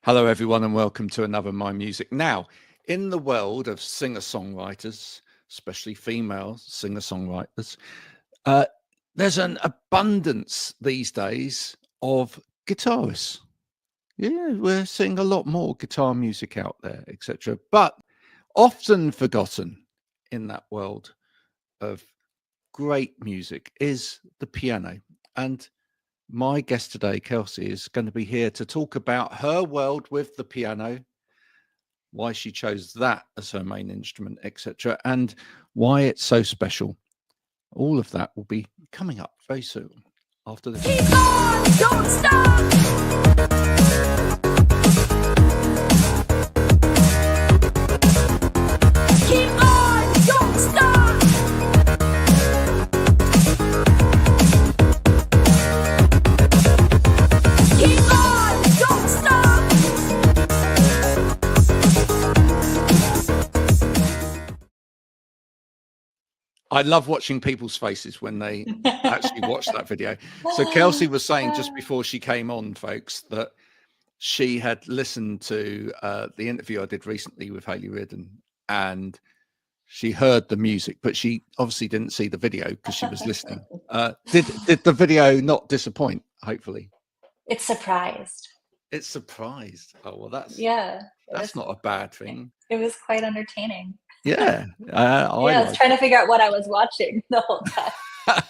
Hello, everyone, and welcome to another My Music. Now, in the world of singer-songwriters, especially female singer-songwriters, uh, there's an abundance these days of guitarists. Yeah, we're seeing a lot more guitar music out there, etc. But often forgotten in that world of great music is the piano. And my guest today, Kelsey, is going to be here to talk about her world with the piano, why she chose that as her main instrument, etc., and why it's so special. All of that will be coming up very soon after this. Keep on, don't stop. Keep on, don't stop. Keep on, don't stop. I love watching people's faces when they actually watch that video. So Kelsey was saying just before she came on, folks, that she had listened to the interview I did recently with Hayley Reardon, and she heard the music, but she obviously didn't see the video because she was listening. Did the video not disappoint? Hopefully, It's surprised. it's surprised. Oh well, that's It not a bad thing. was quite entertaining. Yeah, I was like trying to figure out what I was watching the whole time.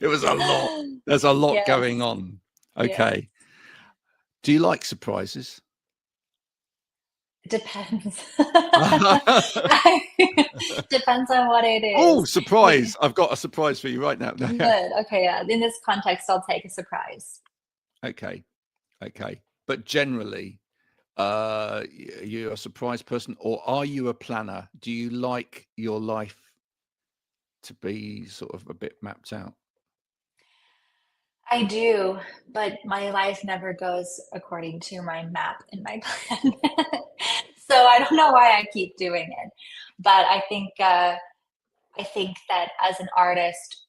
it was a lot. There's a lot Yes. going on. Okay. Do you like surprises? Depends. Depends on what it is. Oh, surprise! I've got a surprise for you right now. Good. Okay, yeah. In this context, I'll take a surprise. Okay. But generally, you're a surprise person, or are you a planner? Do you like your life to be sort of a bit mapped out? I do, but my life never goes according to my map and my plan. So I don't know why I keep doing it. But I think that as an artist,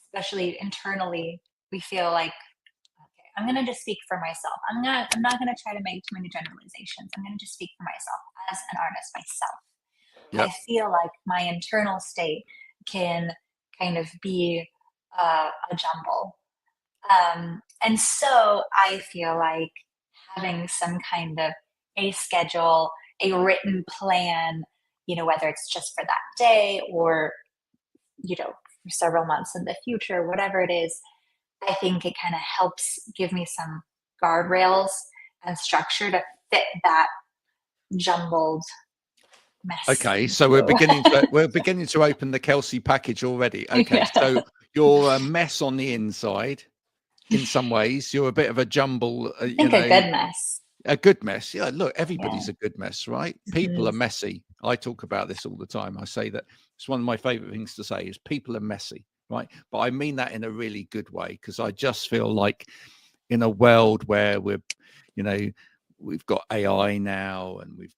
especially internally, we feel like, okay, I'm gonna just speak for myself. I'm not gonna try to make too many generalizations. I'm gonna just speak for myself as an artist myself. Yep. I feel like my internal state can kind of be a jumble. And so I feel like having some kind of a schedule, a written plan, whether it's just for that day or, for several months in the future, whatever it is, I think it kind of helps give me some guardrails and structure to fit that jumbled mess. Okay, so we're beginning to open the Kelsey package already. Okay, Yeah. so you're a mess on the inside. In some ways, you're a bit of a jumble. I think a good mess. A good mess. Yeah, look, everybody's a good mess, right? People are messy. I talk about this all the time. I say that it's one of my favorite things to say is people are messy, right? But I mean that in a really good way, because I just feel like in a world where we've got AI now, and we've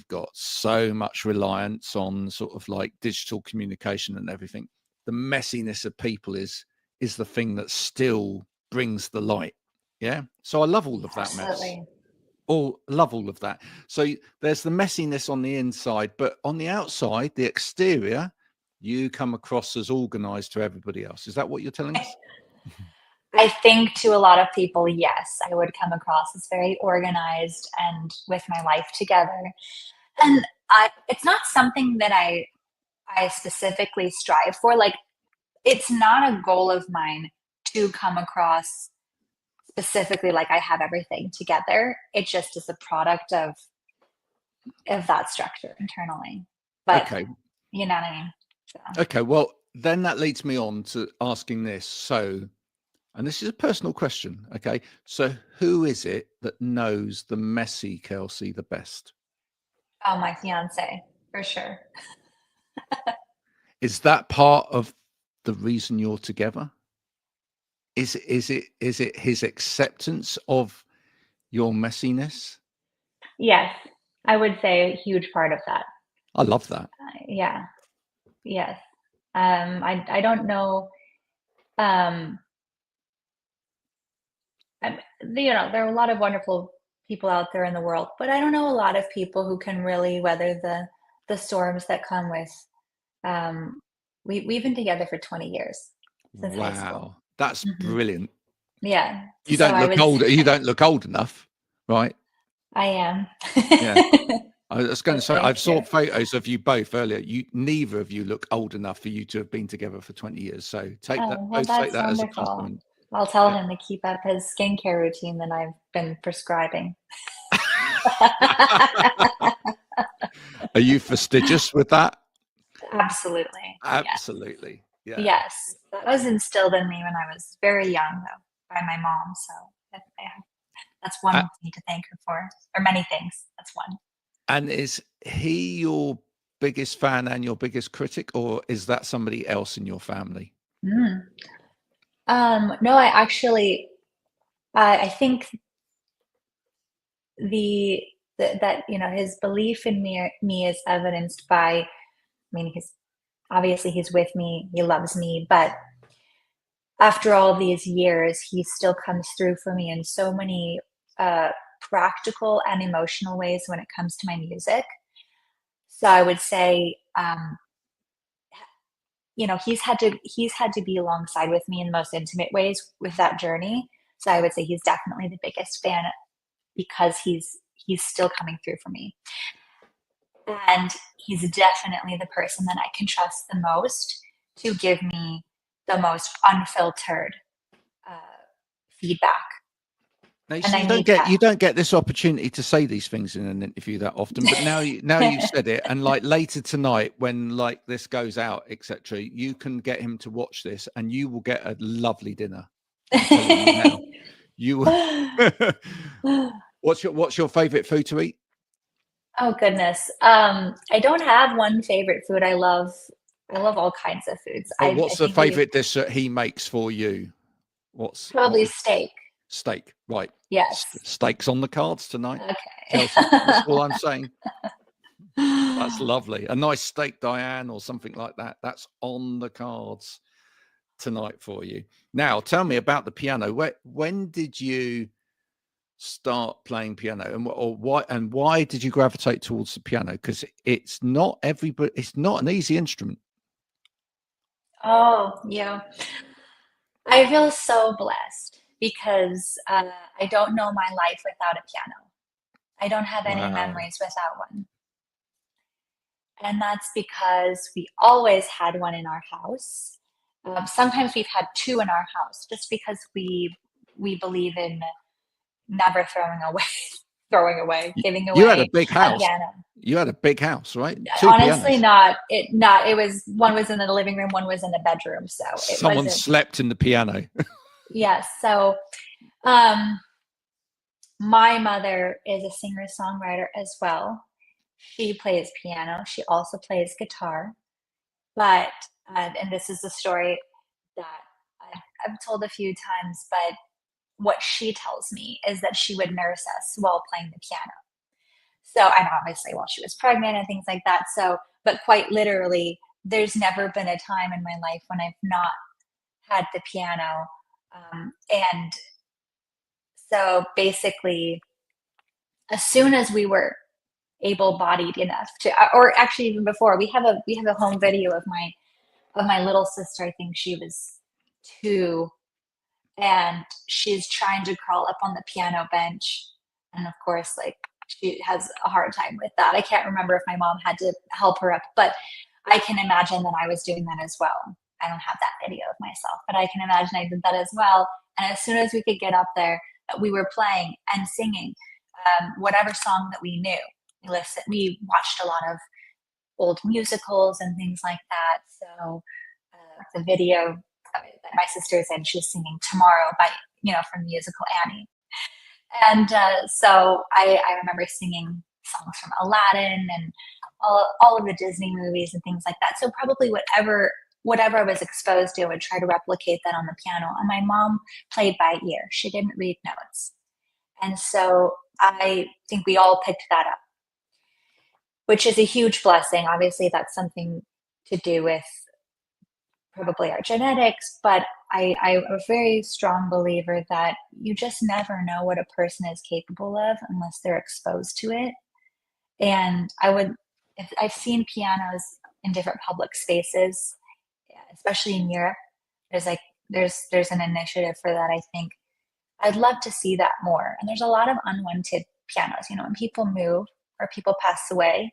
got so much reliance on sort of like digital communication and everything. The messiness of people is the thing that still brings the light. Yeah. So I love all of that Absolutely. mess. Love all of that. So there's the messiness on the inside, but on the outside, the exterior, you come across as organized to everybody else. Is that what you're telling us? I think to a lot of people, yes, I would come across as very organized and with my life together. And it's not something that I specifically strive for. Like, it's not a goal of mine to come across specifically like I have everything together. It just is a product of that structure internally. But Okay. you know what I mean? So. Okay. Well, then that leads me on to asking this. So, and this is a personal question. Okay. So who is it that knows the messy Kelsey the best? Oh, my fiance, for sure. Is that part of the reason you're together? Is it his acceptance of your messiness? Yes, I would say a huge part of that. I love that. Yeah. Yes. I don't know. There are a lot of wonderful people out there in the world, but I don't know a lot of people who can really weather the storms that come with. Um, we've been together for 20 years since high school. Wow, that's Hmm. brilliant. Yeah, You so don't I look would old. You say don't look old enough, right? I am. Yeah. I was going Well, to say, thank I've you. saw photos of you both earlier. Neither of you look old enough for you to have been together for 20 years. So Oh, well, both take that's that as a wonderful. compliment. I'll tell Yeah. him to keep up his skincare routine that I've been prescribing. Are you fastidious with that? Absolutely. Yes. Absolutely. Yeah. Yes. That was instilled in me when I was very young, though, by my mom. So that's Uh, one thing to thank her for, or many things. That's one. and is he your biggest fan and your biggest critic, or is that somebody else in your family? Mm. No, I actually, I think the, that his belief in me is evidenced by. I mean, he's obviously he's with me. He loves me, but after all these years, he still comes through for me in so many uh, practical and emotional ways when it comes to my music. So I would say, he's had to be alongside with me in the most intimate ways with that journey. So I would say he's definitely the biggest fan because he's still coming through for me, and he's definitely the person that I can trust the most to give me the most unfiltered uh, feedback, Now, you and see, I need that. you don't get this opportunity to say these things in an interview that often. But now you've said it, and like later tonight, when like this goes out, etc., you can get him to watch this, and you will get a lovely dinner. I'm telling you now. You. What's your favorite food to eat? Oh goodness. I don't have one favorite food. I love all kinds of foods. Or I what's the think we favorite dish that he makes for you? What probably would steak. steak? Right. Yes. Steaks on the cards tonight, Okay. Kelsey. That's all I'm saying. That's lovely. A nice steak, Diane, or something like that. That's on the cards tonight for you. Now, tell me about the piano. When did you start playing piano, and why did you gravitate towards the piano? Because it's not everybody. It's not an easy instrument. Oh, yeah. I feel so blessed because I don't know my life without a piano. I don't have any Wow. memories without one. And that's because we always had one in our house. Sometimes we've had two in our house just because we believe in never giving You had a away big a house. piano. You had a big house, right? Two Honestly, pianos. it was one was in the living room, one was in the bedroom. So it Someone wasn't. slept in the piano. Yes. So um my mother is a singer-songwriter as well. She plays piano. She also plays guitar. But and this is a story that I've told a few times, but what she tells me is that she would nurse us while playing the piano. So, and obviously while she was pregnant and things like that. So, but quite literally, there's never been a time in my life when I've not had the piano. And so basically, as soon as we were able-bodied enough to, or actually even before, we have a home video of my little sister. I think she was 2, and she's trying to crawl up on the piano bench, and of course, like, she has a hard time with that. I can't remember if my mom had to help her up, but I can imagine that I was doing that as well. I don't have that video of myself, but I can imagine I did that as well. And as soon as we could get up there, we were playing and singing whatever song that we knew. We watched a lot of old musicals and things like that. So the video that my sister said, she's singing "Tomorrow" by from the musical Annie. And so I remember singing songs from Aladdin and all of the Disney movies and things like that. So probably whatever I was exposed to, I would try to replicate that on the piano. And my mom played by ear. She didn't read notes. And so I think we all picked that up, which is a huge blessing. Obviously, that's something to do with probably our genetics, but I'm a very strong believer that you just never know what a person is capable of unless they're exposed to it. And if I've seen pianos in different public spaces, especially in Europe. There's like there's an initiative for that. I think I'd love to see that more. And there's a lot of unwanted pianos. When people move or people pass away,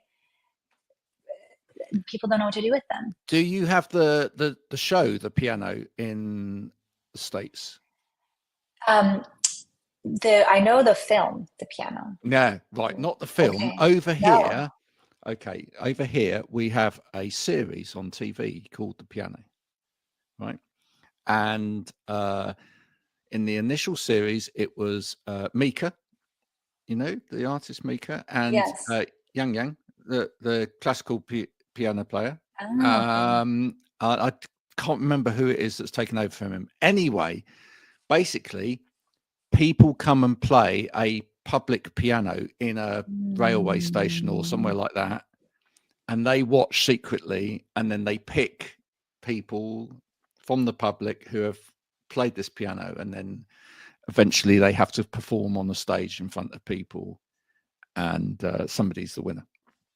people don't know what to do with them. Do you have the show, the piano in the States? I know the film, The Piano. No, right, not the film. Okay. Over No. here, okay, over here we have a series on TV called The Piano, right? And in the initial series, it was Mika, the artist Mika, and Yes. Yang, the classical piano player. Oh, okay. I can't remember who it is that's taken over from him. Anyway, basically, people come and play a public piano in a railway station or somewhere like that, and they watch secretly, and then they pick people from the public who have played this piano, and then eventually they have to perform on the stage in front of people, and somebody's the winner.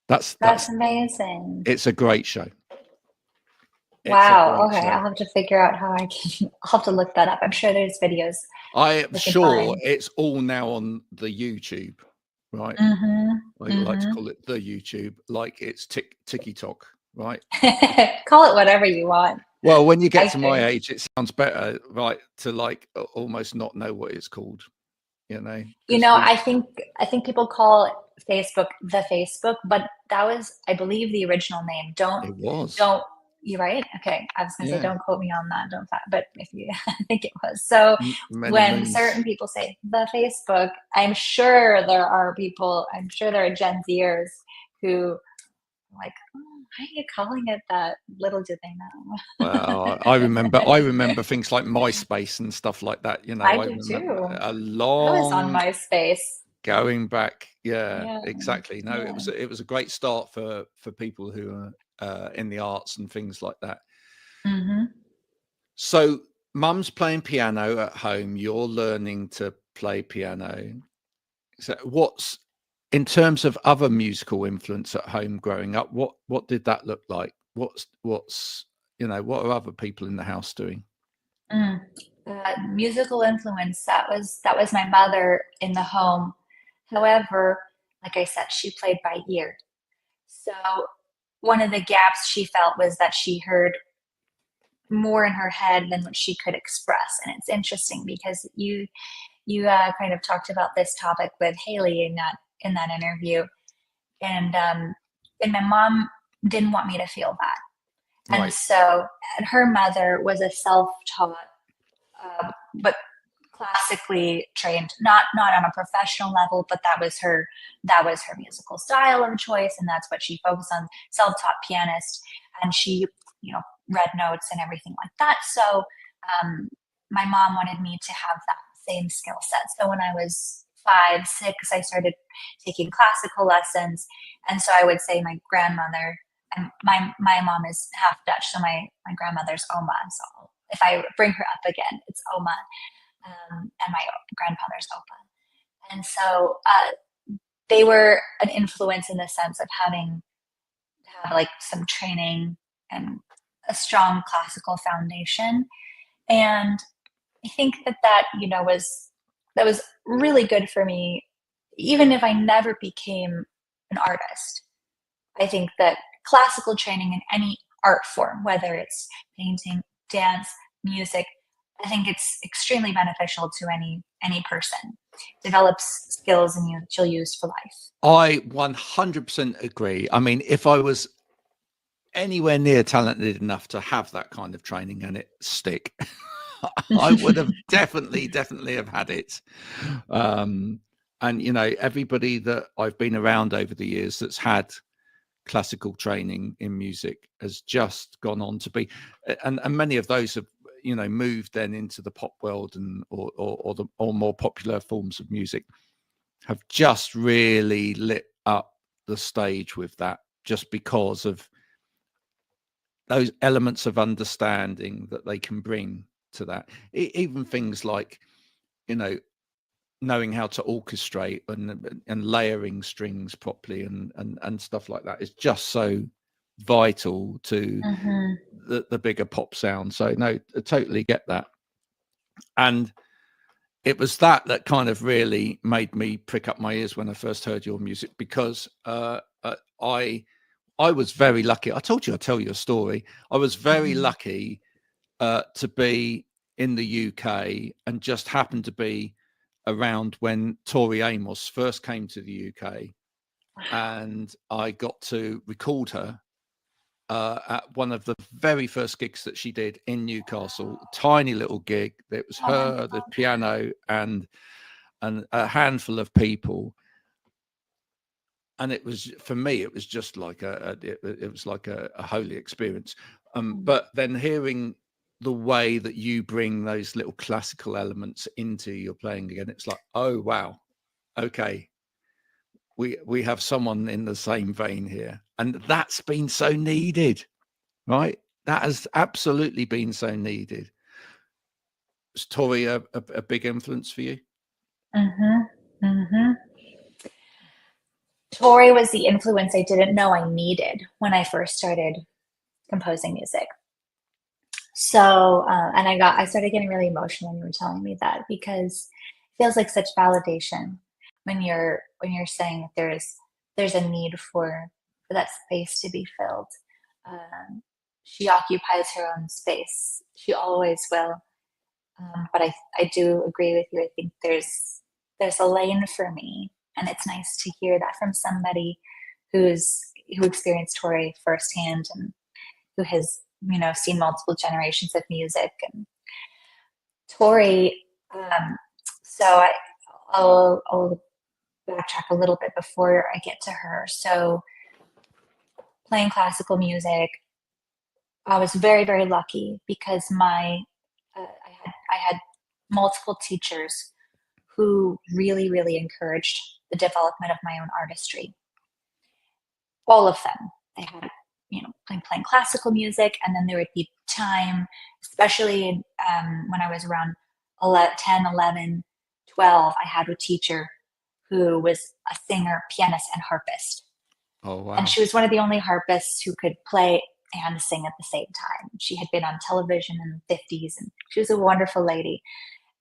That's amazing. It's a great show. It's a Wow. great Okay. show. I'll have to figure out how I can. I'll have to look that up. I'm sure there's videos. I am we can sure find. it's all now on the YouTube, right? Mm-hmm. I like to call it the YouTube, like it's TikTok, right? Call it whatever you want. Well, when you get I to my think. age, it sounds better, right? To like almost not know what it's called, You 'cause know, I think people call Facebook the Facebook, but that was, I believe, the original name. it was, Don't you right? Okay, I was gonna say, yeah, don't quote me on that. Don't fact, but if you, I think it was. So many when moons. certain people say the Facebook, I'm sure there are Gen Zers who are like, oh, why are you calling it that? Little do they know. Well, I remember things like MySpace and stuff like that. I I do remember too. a I was on long MySpace. going back. Yeah, Yeah, exactly. No, yeah. it was a great start for people who are in the arts and things like that. Mm-hmm. So, mum's playing piano at home. You're learning to play piano. So, what's in terms of other musical influence at home growing up? What did that look like? What's what are other people in the house doing? Musical influence, that was my mother in the home. However, like I said, she played by ear. So one of the gaps she felt was that she heard more in her head than what she could express. And it's interesting because you kind of talked about this topic with Haley in that interview, and my mom didn't want me to feel that. And Right. so, and her mother was a self-taught, but classically trained, not on a professional level, but that was her musical style of choice, and that's what she focused on. Self-taught pianist, and she read notes and everything like that. So my mom wanted me to have that same skill set. So when I was 5, 6, I started taking classical lessons, and so I would say my grandmother, and my mom is half Dutch, so my grandmother's Oma. So if I bring her up again, it's Oma, and my grandfather's Opa. And so they were an influence in the sense of having to have like some training and a strong classical foundation. And I think that was really good for me, even if I never became an artist. I think that classical training in any art form, whether it's painting, dance, music, I think it's extremely beneficial to any person. Develops skills and you'll use for life. I 100% agree. I mean, if I was anywhere near talented enough to have that kind of training and it stick, I would have definitely have had it. And everybody that I've been around over the years that's had classical training in music has just gone on to be, and many of those have moved then into the pop world and or more popular forms of music, have just really lit up the stage with that, just because of those elements of understanding that they can bring to that. Even things like, you know, knowing how to orchestrate and layering strings properly and stuff like that is just so vital to Mm-hmm. the bigger pop sound. So no, I totally get that. And it was that kind of really made me prick up my ears when I first heard your music, because I was very lucky. I told you I'd tell you a story. I was very Mm-hmm. lucky to be in the UK and just happened to be around when Tori Amos first came to the UK, and I got to record her at one of the very first gigs that she did in Newcastle. Tiny little gig. It was Oh my her, the God. piano, and a handful of people. And it was, for me, it was just like it was like a holy experience. But then hearing the way that you bring those little classical elements into your playing again, it's like, oh wow, okay, we have someone in the same vein here, and that's been so needed, right? That has absolutely been so needed. Is Tori a big influence for you? Mm-hmm. Mm-hmm. Tori was the influence I didn't know I needed when I first started composing music. So, and I started getting really emotional when you were telling me that, because it feels like such validation when you're saying that there's a need for that space to be filled. She occupies her own space. She always will. But I do agree with you. I think there's a lane for me, and it's nice to hear that from somebody who experienced Tori firsthand and who has, seen multiple generations of music. And Tori, so I'll backtrack a little bit before I get to her. So playing classical music, I was very, very lucky because I had multiple teachers who really, really encouraged the development of my own artistry. All of them. They had, playing classical music, and then there would be time, especially when I was around 10, 11, 12, I had a teacher who was a singer, pianist, and harpist. Oh And wow. she was one of the only harpists who could play and sing at the same time. She had been on television in the 50s, and she was a wonderful lady.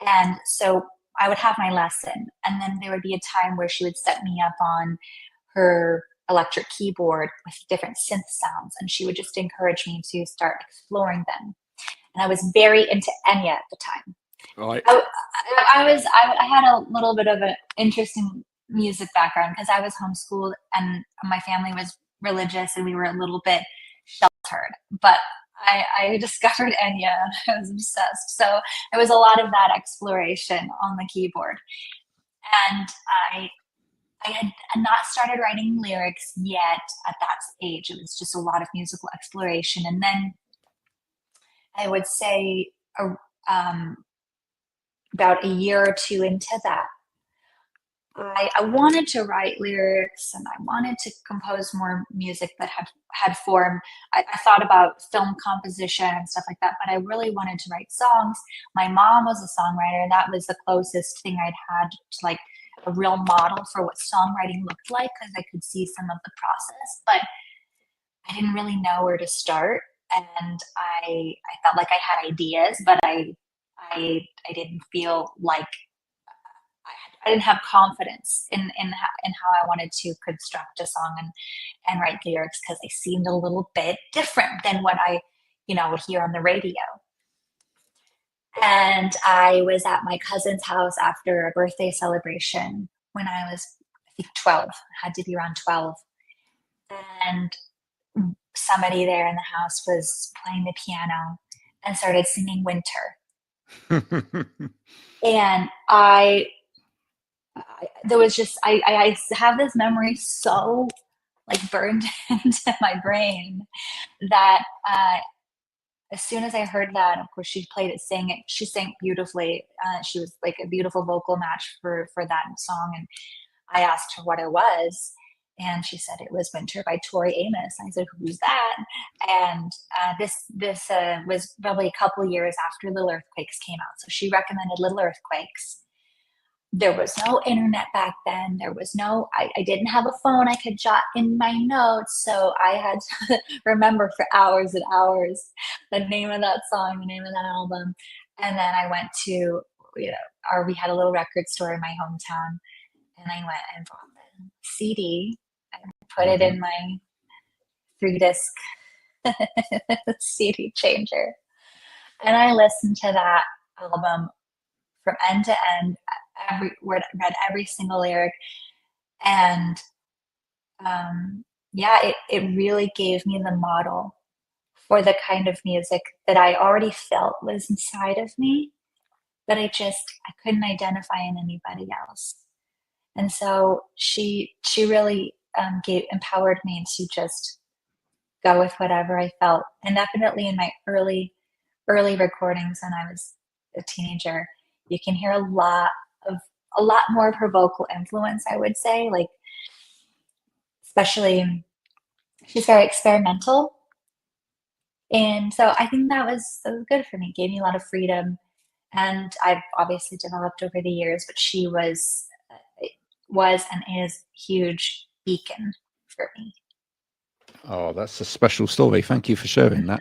And so I would have my lesson, and then there would be a time where she would set me up on her electric keyboard with different synth sounds, and she would just encourage me to start exploring them. And I was very into Enya at the time. Right. I had a little bit of an interesting music background because I was homeschooled and my family was religious and we were a little bit sheltered. But I discovered Enya and I was obsessed. So it was a lot of that exploration on the keyboard. And I had not started writing lyrics yet at that age. It was just a lot of musical exploration. And then I would say about a year or two into that, I wanted to write lyrics and I wanted to compose more music that had form. I thought about film composition and stuff like that, but I really wanted to write songs. My mom was a songwriter, and that was the closest thing I'd had to like a real model for what songwriting looked like, because I could see some of the process, but I didn't really know where to start. And I felt like I had ideas, but I didn't feel like I didn't have confidence in how I wanted to construct a song and write lyrics, because they seemed a little bit different than what I would hear on the radio. And I was at my cousin's house after a birthday celebration when I was, I think, 12. I had to be around 12. And somebody there in the house was playing the piano and started singing Winter. And there was just, I have this memory so like burned into my brain that as soon as I heard that, of course, she played it, sang it. She sang beautifully. She was like a beautiful vocal match for that song. And I asked her what it was, And she said it was Winter by Tori Amos. I said, who's that? And this was probably a couple years after Little Earthquakes came out. So she recommended Little Earthquakes. There was no internet back then. There was no, I didn't have a phone I could jot in my notes. So I had to remember for hours and hours the name of that song, the name of that album. And then I went to, we had a little record store in my hometown, and I went and bought the CD and put it in my 3-disc CD changer. And I listened to that album from end to end, every word, read every single lyric. And it really gave me the model for the kind of music that I already felt was inside of me, but I couldn't identify in anybody else. And so she really empowered me to just go with whatever I felt. And definitely in my early recordings when I was a teenager, you can hear a lot more of her vocal influence, I would say. Like, especially, she's very experimental. And so I think that was good for me. It gave me a lot of freedom. And I've obviously developed over the years, but she was and is huge beacon for me. Oh, that's a special story. Thank you for sharing that.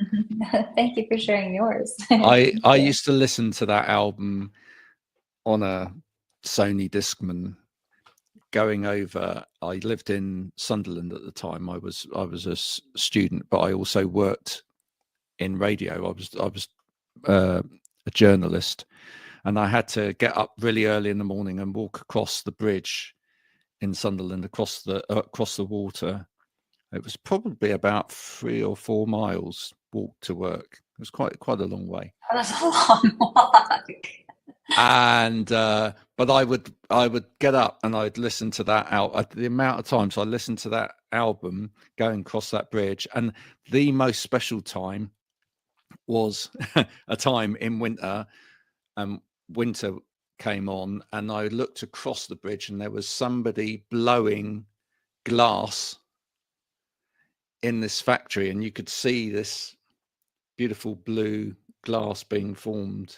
Thank you for sharing yours. I used to listen to that album on a Sony Discman going over. I lived in Sunderland at the time. I was a student, but I also worked in radio. I was a journalist, and I had to get up really early in the morning and walk across the bridge in Sunderland, across the water. It was probably about 3 or 4 miles walk to work. It was quite a long way. That was a long walk. And but I would get up and I'd listen to that out. The amount of times I listened to that album going across that bridge, and the most special time was a time in winter. Winter came on, and I looked across the bridge, and there was somebody blowing glass in this factory, and you could see this beautiful blue glass being formed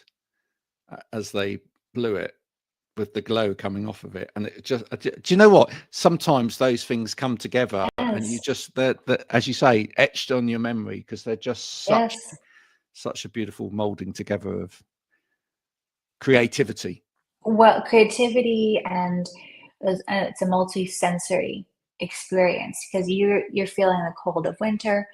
as they blew it, with the glow coming off of it. And it just, do you know what? Sometimes those things come together, and you just, they're, as you say, etched on your memory, because they're just such a beautiful molding together of creativity. Well, creativity, and it's a multi-sensory experience, because you're feeling the cold of winter.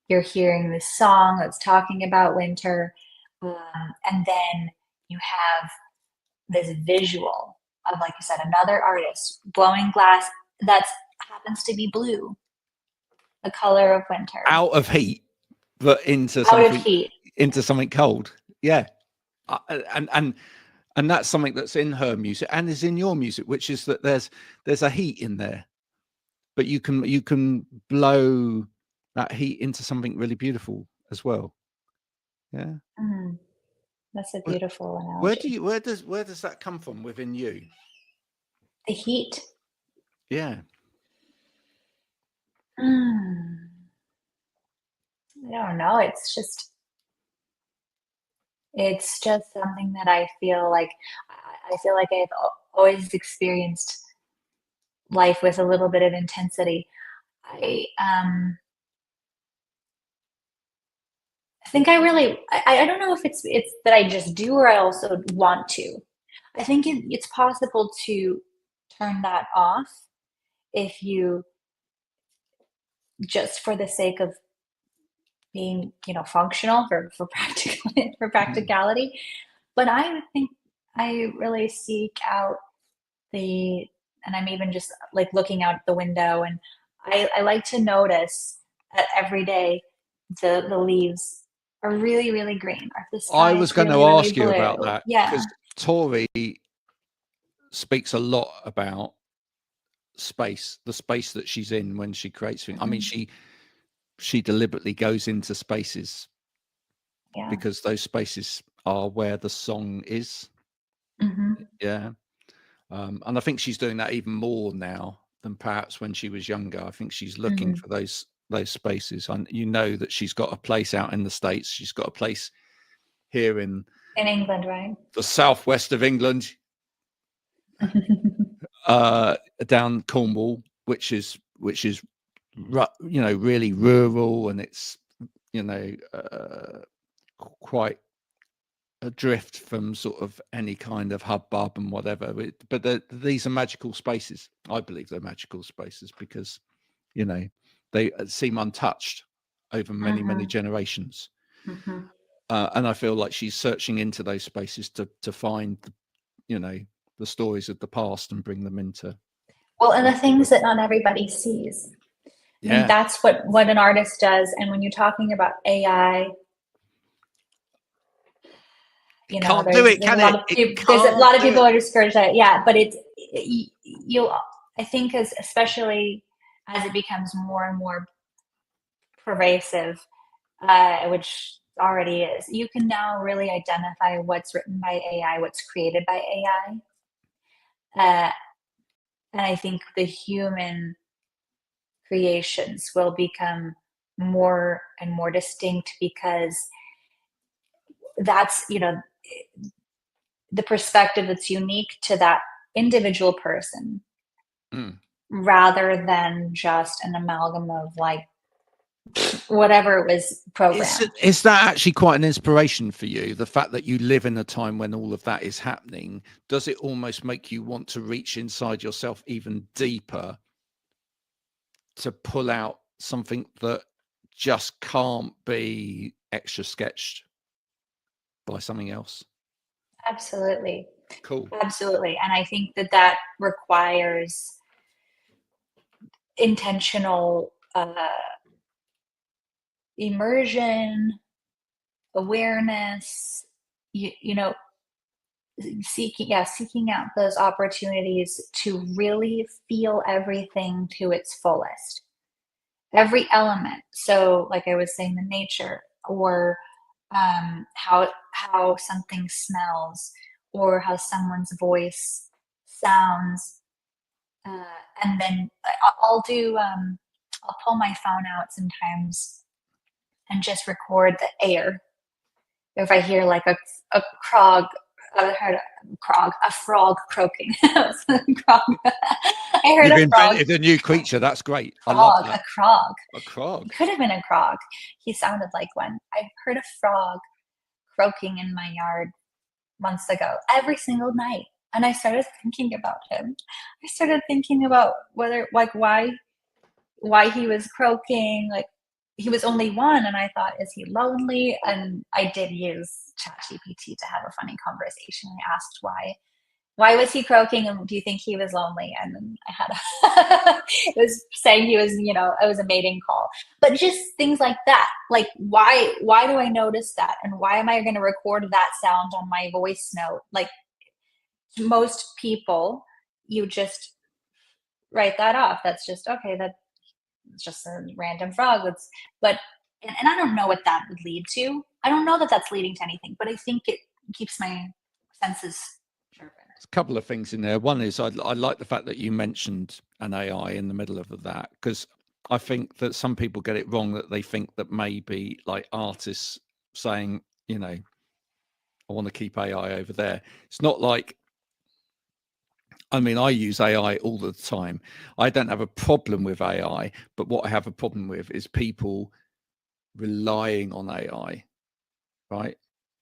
You're hearing this song that's talking about winter, and then you have this visual of, like you said, another artist blowing glass that happens to be blue, the color of winter, out of heat, but into something cold. Yeah, and that's something that's in her music and is in your music, which is that there's a heat in there, but you can blow that heat into something really beautiful as well. Yeah. That's a beautiful analogy. Where does that come from within you? The heat. Yeah. I don't know. It's just something that I feel like I've always experienced life with a little bit of intensity. I think I don't know if it's that I just do, or I also want to. I think it's possible to turn that off if you, just for the sake of being, functional for practicality. But I think I really seek out and I'm even just like looking out the window, and I like to notice that every day the leaves are really, really green. Or the sky I was going to ask you about that, because Tori speaks a lot about space, the space that she's in when she creates things. I mean, she deliberately goes into spaces because those spaces are where the song is. Yeah. And I think she's doing that even more now, than perhaps when she was younger. I think she's looking for those spaces, and you know that she's got a place out in the States. She's got a place here in England, right? the southwest of England, down Cornwall, which is really rural, and it's quite adrift from sort of any kind of hubbub and whatever. But these are magical spaces. I believe they're magical spaces because they seem untouched over many generations. And I feel like she's searching into those spaces to find the stories of the past and bring them into and the things that not everybody sees. I mean, that's what an artist does. And when you're talking about AI, can't do it, can it? There's a lot of people are discouraged at it. Yeah, but it's I think especially as it becomes more and more pervasive, which already is, you can now really identify what's written by AI, what's created by AI. And I think the human creations will become more and more distinct because that's, the perspective that's unique to that individual person rather than just an amalgam of like whatever it was programmed. Is that actually quite an inspiration for you? The fact that you live in a time when all of that is happening, does it almost make you want to reach inside yourself even deeper to pull out something that just can't be extra sketched by something else? Absolutely. Cool. Absolutely. And I think that requires intentional immersion, awareness, seeking out those opportunities to really feel everything to its fullest, every element. So like I was saying, the nature, or how something smells, or how someone's voice sounds, and then I'll pull my phone out sometimes and just record the air. If I hear like a frog croaking. Frog. I heard You've a frog. invented a new creature. That's great. Frog, I love that. A A crog. It could have been a crog. He sounded like one. I heard a frog croaking in my yard months ago, every single night. And I started thinking about him. I started thinking about why he was croaking. Like, he was only one, and I thought, is he lonely? And I did use ChatGPT to have a funny conversation. I asked why was he croaking, and do you think he was lonely? And then I had it was saying he was, it was a mating call. But just things like that. Like, why do I notice that? And why am I going to record that sound on my voice note? Like, most people, you just write that off. That's just, okay, that's just a random frog. And I don't know what that would lead to. I don't know that that's leading to anything, but I think it keeps my senses sharpened. There's a couple of things in there. One is I like the fact that you mentioned an AI in the middle of that, because I think that some people get it wrong, that they think that maybe like artists saying, I want to keep AI over there. It's not like, I mean, I use AI all the time. I don't have a problem with AI, but what I have a problem with is people relying on AI, right?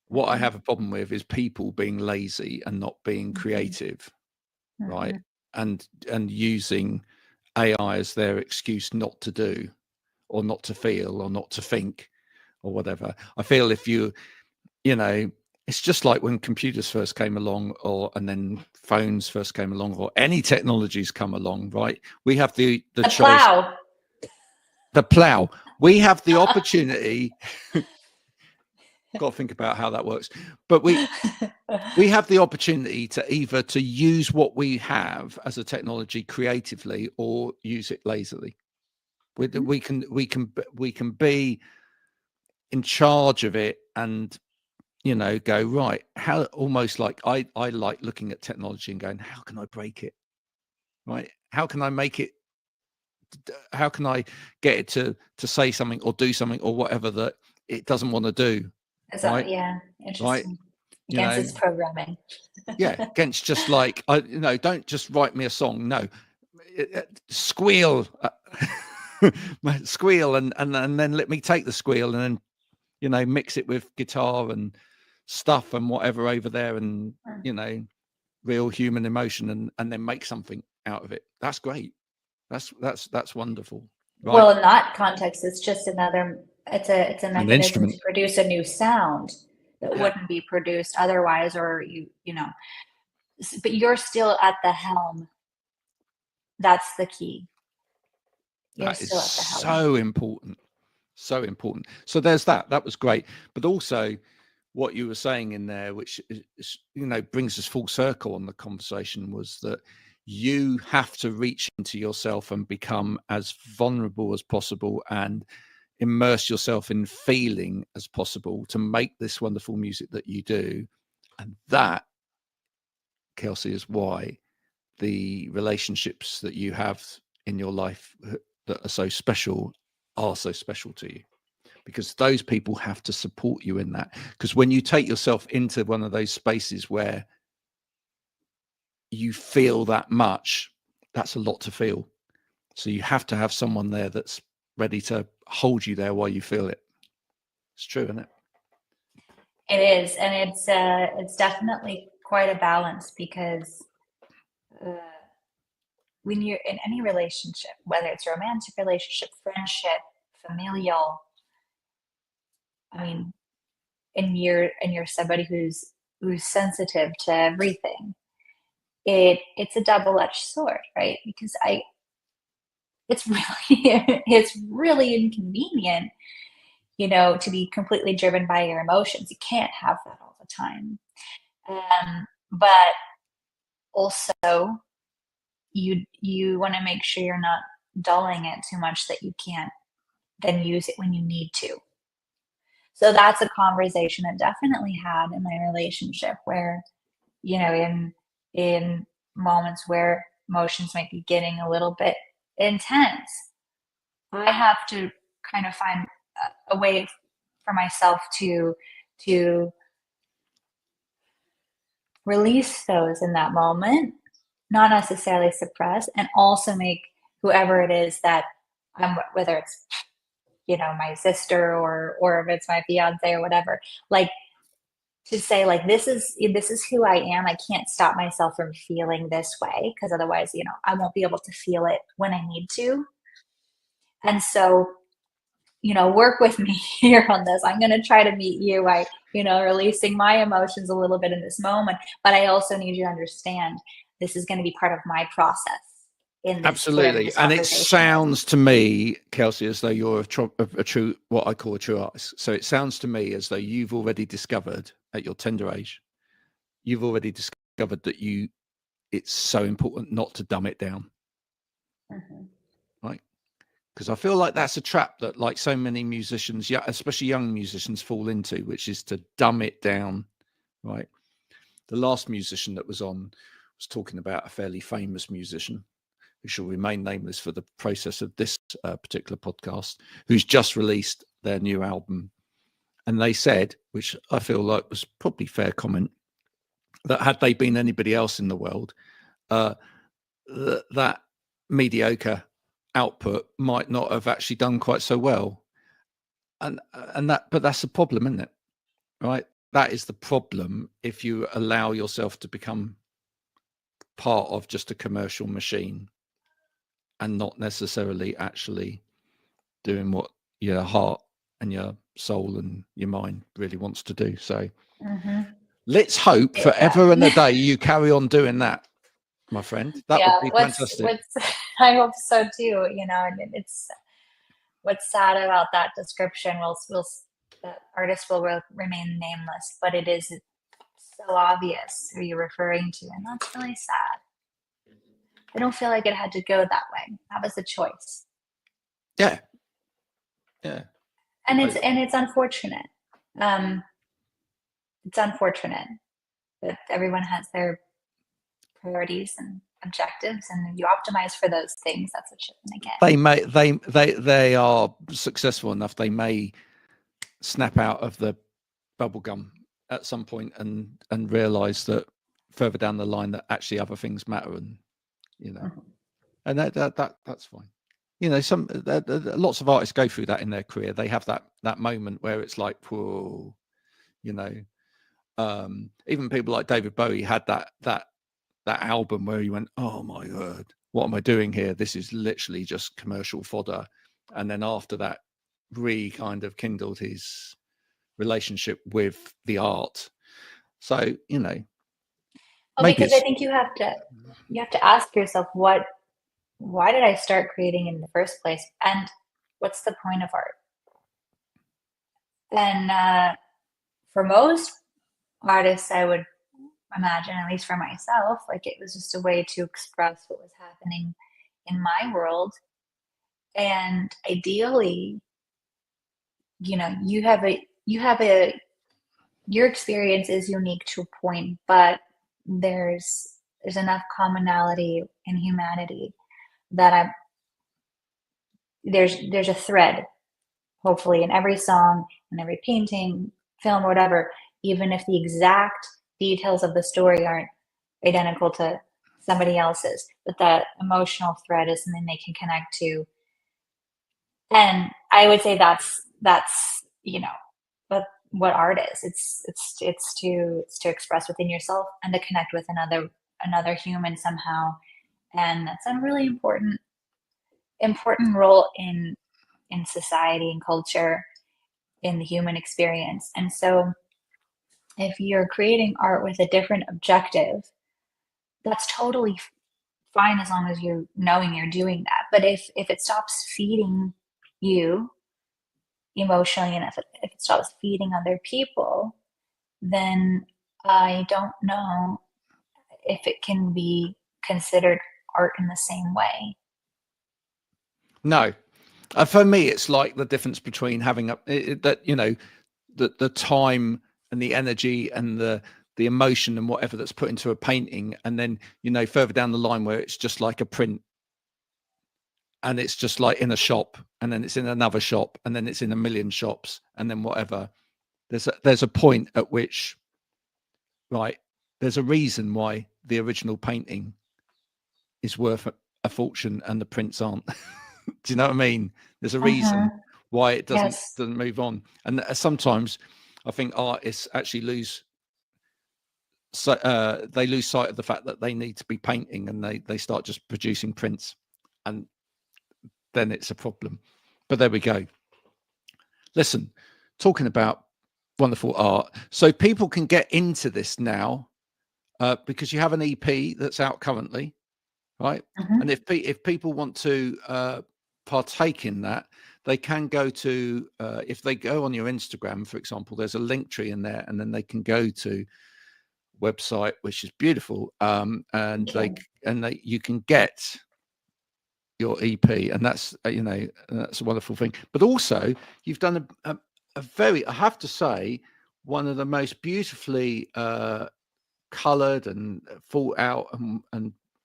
What I have a problem with is people being lazy and not being creative, right? And using AI as their excuse not to do, or not to feel, or not to think, or whatever. I feel if it's just like when computers first came along, and then phones first came along, or any technologies come along, right? We have the choice. Plow. The plow. We have the opportunity. Got to think about how that works. But we have the opportunity to use what we have as a technology creatively, or use it lazily. We can be in charge of it, and go, right, how, almost like I like looking at technology and going, how can I break it? right? How can I make it? How can I get it to say something or do something or whatever that it doesn't want to do, right? Yeah, Right? interesting. You Against know, its programming. yeah, against just like don't just write me a song. No, squeal, squeal, and then let me take the squeal and then mix it with guitar and stuff and whatever over there, and real human emotion, and then make something out of it. That's great. That's wonderful. Right? Well, in that context, it's just another. It's a mechanism instrument. to produce a new sound that Yeah. wouldn't be produced otherwise, or but you're still at the helm. That's the key. You're That is still at the helm. so important. So important. So there's that. That was great. But also what you were saying in there, which is, brings us full circle on the conversation, was that you have to reach into yourself and become as vulnerable as possible and immerse yourself in feeling as possible to make this wonderful music that you do. And that, Kelsey, is why the relationships that you have in your life that are so special to you, because those people have to support you in that. Because when you take yourself into one of those spaces where you feel that much, that's a lot to feel. So you have to have someone there that's ready to hold you there while you feel it. It's true, isn't it? It is, and it's definitely quite a balance, because when you're in any relationship, whether it's a romantic relationship, friendship, familial, I mean, and you're somebody who's sensitive to everything, it's a double-edged sword, right? Because it's really it's really inconvenient, to be completely driven by your emotions. You can't have that all the time. But also you want to make sure you're not dulling it too much that you can't then use it when you need to. So that's a conversation I definitely had in my relationship, where, in moments where emotions might be getting a little bit intense, I have to kind of find a way for myself to release those in that moment, not necessarily suppress, and also make whoever it is that whether it's my sister or if it's my fiance or whatever, like, to say, like, this is who I am. I can't stop myself from feeling this way, because otherwise, I won't be able to feel it when I need to. And so, work with me here on this. I'm going to try to meet you by, releasing my emotions a little bit in this moment. But I also need you to understand this is going to be part of my process in this. Absolutely. And it sounds to me, Kelsey, as though you're a true, what I call a true artist. So it sounds to me as though you've already discovered at your tender age, you've already discovered that it's so important not to dumb it down. Mm-hmm. Right? Because I feel like that's a trap that, like, so many musicians, especially young musicians, fall into, which is to dumb it down. Right? The last musician that was on was talking about a fairly famous musician who shall remain nameless for the process of this particular podcast, who's just released their new album. And they said, which I feel like was probably fair comment, that had they been anybody else in the world, that mediocre output might not have actually done quite so well. But that's the problem, isn't it? Right? That is the problem if you allow yourself to become part of just a commercial machine and not necessarily actually doing what your heart and your soul and your mind really wants to do. So let's hope forever and a day you carry on doing that, my friend. That would be fantastic. I hope so too. And it's what's sad about that description. The artist will remain nameless, but it is so obvious who you're referring to, and that's really sad. I don't feel like it had to go that way. That was a choice. Yeah. And it's unfortunate. It's unfortunate that everyone has their priorities and objectives and you optimize for those things, that's what you're going to get. They are successful enough, they may snap out of the bubble gum at some point and realize that further down the line that actually other things matter, and and that's fine. Lots of artists go through that in their career. They have that moment where it's like, whoa, even people like David Bowie had that album where he went, oh my God, what am I doing here? This is literally just commercial fodder. And then after that, kind of kindled his relationship with the art. So, because I think you have to ask yourself, why did I start creating in the first place? And what's the point of art? And for most artists, I would imagine, at least for myself, like it was just a way to express what was happening in my world. And ideally, your experience is unique to a point, but there's enough commonality in humanity that there's a thread, hopefully, in every song, in every painting, film, or whatever, even if the exact details of the story aren't identical to somebody else's, but that emotional thread is something they can connect to. And I would say that's what art is. It's to express within yourself and to connect with another human somehow. And that's a really important role in society and culture, in the human experience. And so if you're creating art with a different objective, that's totally fine, as long as you're knowing you're doing that. But if it stops feeding you emotionally, and if it stops feeding other people, then I don't know if it can be considered art in the same way. No. For me, it's like the difference between having the time and the energy and the emotion and whatever that's put into a painting, and then further down the line where it's just like a print, and it's just like in a shop, and then it's in another shop, and then it's in a million shops, and then whatever. There's a point at which, right, there's a reason why the original painting is worth a fortune and the prints aren't. Do you know what I mean? There's a reason why it doesn't move on. And sometimes I think artists actually lose sight of the fact that they need to be painting, and they start just producing prints, and then it's a problem. But there we go. Listen, talking about wonderful art, so people can get into this now because you have an EP that's out currently, right? And if people want to partake in that, they can go to if they go on your Instagram, for example, there's a link tree in there, and then they can go to website, which is beautiful, and you can get your EP, and that's that's a wonderful thing. But also, you've done a very, I have to say, one of the most beautifully coloured and thought out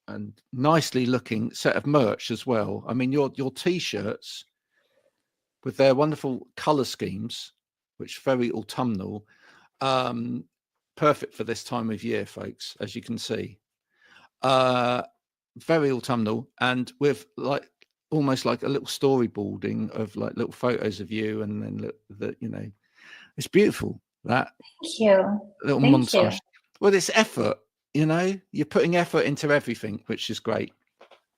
and nicely looking set of merch as well. I mean, your t-shirts with their wonderful colour schemes, which are very autumnal, perfect for this time of year, folks, as you can see. Very autumnal, and with like almost like a little storyboarding of like little photos of you, and then it's beautiful. That Thank you. little Thank montage. you. Well, it's effort, you're putting effort into everything, which is great.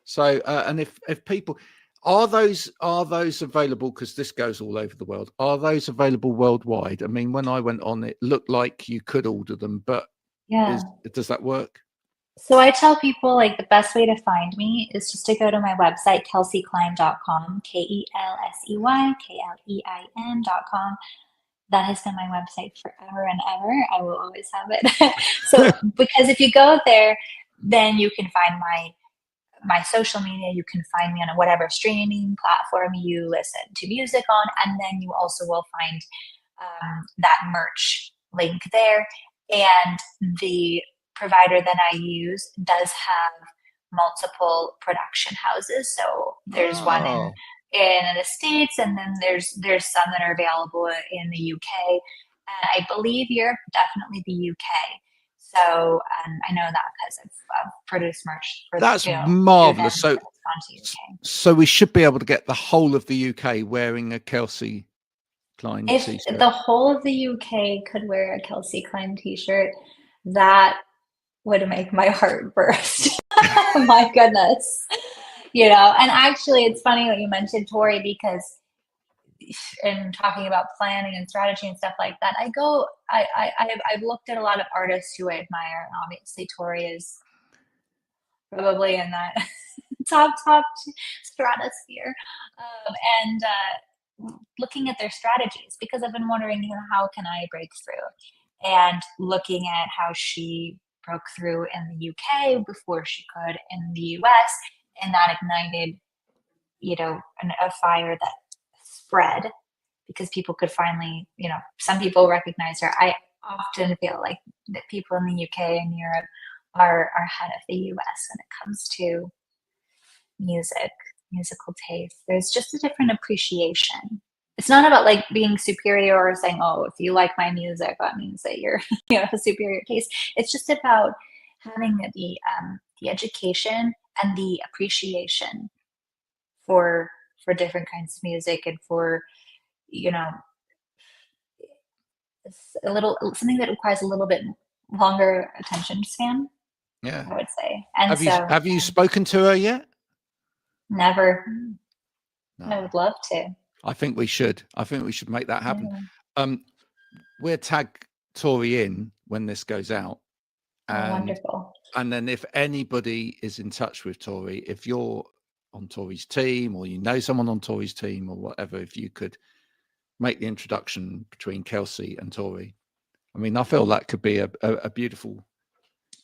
So and if people are those available, because this goes all over the world, are those available worldwide? I mean, when I went on, it looked like you could order them, but does that work? So I tell people, like, the best way to find me is just to go to my website, kelseyklein.com, KELSEYKLEIN.com. That has been my website forever and ever. I will always have it. So because if you go there, then you can find my social media. You can find me on whatever streaming platform you listen to music on, and then you also will find that merch link there. And the provider that I use does have multiple production houses. So there's one in the States, and then there's some that are available in the UK. And I believe Europe, definitely the UK. So I know that because I've produced merch for That's through them marvelous. that's gone to UK. So we should be able to get the whole of the UK wearing a Kelsey Klein If t-shirt. the whole of the UK could wear a Kelsey Klein t-shirt, that would make my heart burst. My goodness. You know, and actually it's funny that you mentioned Tori, because in talking about planning and strategy and stuff like that, I've looked at a lot of artists who I admire, and obviously Tori is probably in that top stratosphere. And looking at their strategies, because I've been wondering, you know, how can I break through? And looking at how she broke through in the UK before she could in the US, and that ignited, you know, a fire that spread, because people could finally, you know, some people recognize her. I often feel like that people in the UK and Europe are ahead of the US when it comes to musical taste. There's just a different appreciation. It's not about like being superior or saying, oh, if you like my music, that means that you're, you know, a superior taste. It's just about having the education and the appreciation for different kinds of music, and for, you know, something that requires a little bit longer attention span, Yeah. I would say. And have you spoken to her yet? Never. No. I would love to. I think we should make that happen. Yeah. We'll tag Tori in when this goes out. Oh, wonderful. And then if anybody is in touch with Tori, if you're on Tori's team, or you know someone on Tori's team or whatever, if you could make the introduction between Kelsey and Tori. I mean, I feel that could be a beautiful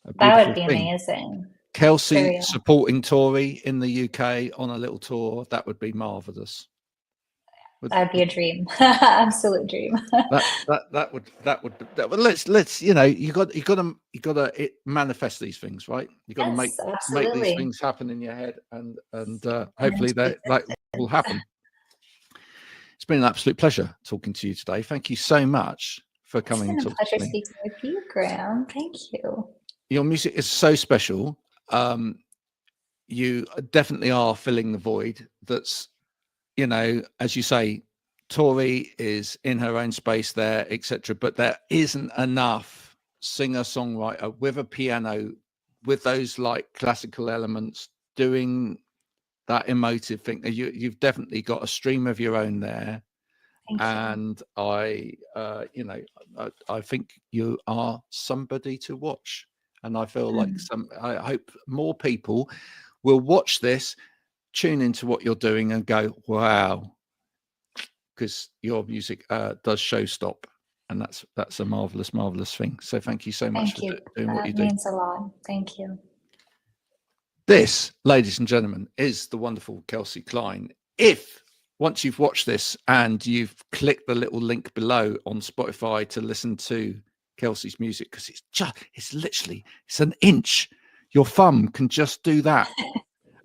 That would be thing. Amazing. Kelsey supporting Tori in the UK on a little tour, that would be marvelous. That'd be a dream. Absolute dream. that would let's you know, you got to manifest these things, right? You got to make these things happen in your head, and hopefully that will happen. It's been an absolute pleasure talking to you today. Thank you so much for coming. It's been a pleasure speaking with you, Graham. Thank you. Your music is so special. You definitely are filling the void. That's, you know, as you say, Tori is in her own space there, etc. But there isn't enough singer-songwriter with a piano, with those like classical elements, doing that emotive thing. You've definitely got a stream of your own there. And I think you are somebody to watch. And I feel like I hope more people will watch this, tune into what you're doing, and go, wow, because your music does show stop, and that's a marvelous thing. So thank you so much for doing what you do. That means a lot. Thank you. This, ladies and gentlemen, is the wonderful Kelsey Klein. If once you've watched this and you've clicked the little link below on Spotify to listen to Kelsey's music, because it's an inch, your thumb can just do that,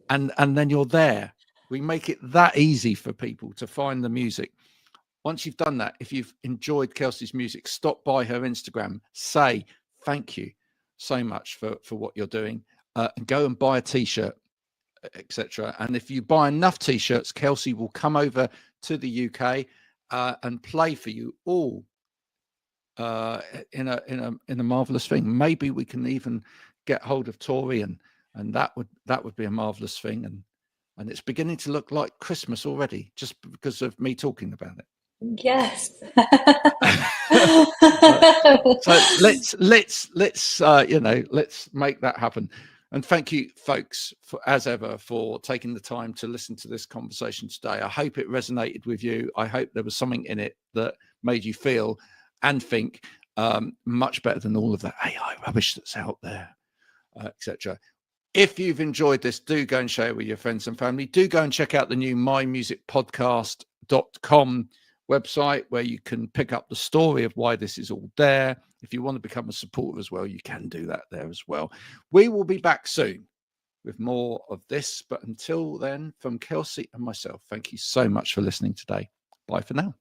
and then you're there. We make it that easy for people to find the music. Once you've done that, if you've enjoyed Kelsey's music, stop by her Instagram, say thank you so much for what you're doing, and go and buy a t-shirt, etc. And if you buy enough t-shirts, Kelsey will come over to the UK and play for you all in a marvelous thing. Maybe we can even get hold of Tori, and that would be a marvelous thing. And it's beginning to look like Christmas already, just because of me talking about it. Yes. So let's make that happen. And thank you, folks, as ever, for taking the time to listen to this conversation today. I hope it resonated with you. I hope there was something in it that made you feel and think much better than all of that AI rubbish that's out there, etc. If you've enjoyed this, do go and share it with your friends and family. Do go and check out the new mymusicpodcast.com website, where you can pick up the story of why this is all there. If you want to become a supporter as well, you can do that there as well. We will be back soon with more of this. But until then, from Kelsey and myself, thank you so much for listening today. Bye for now.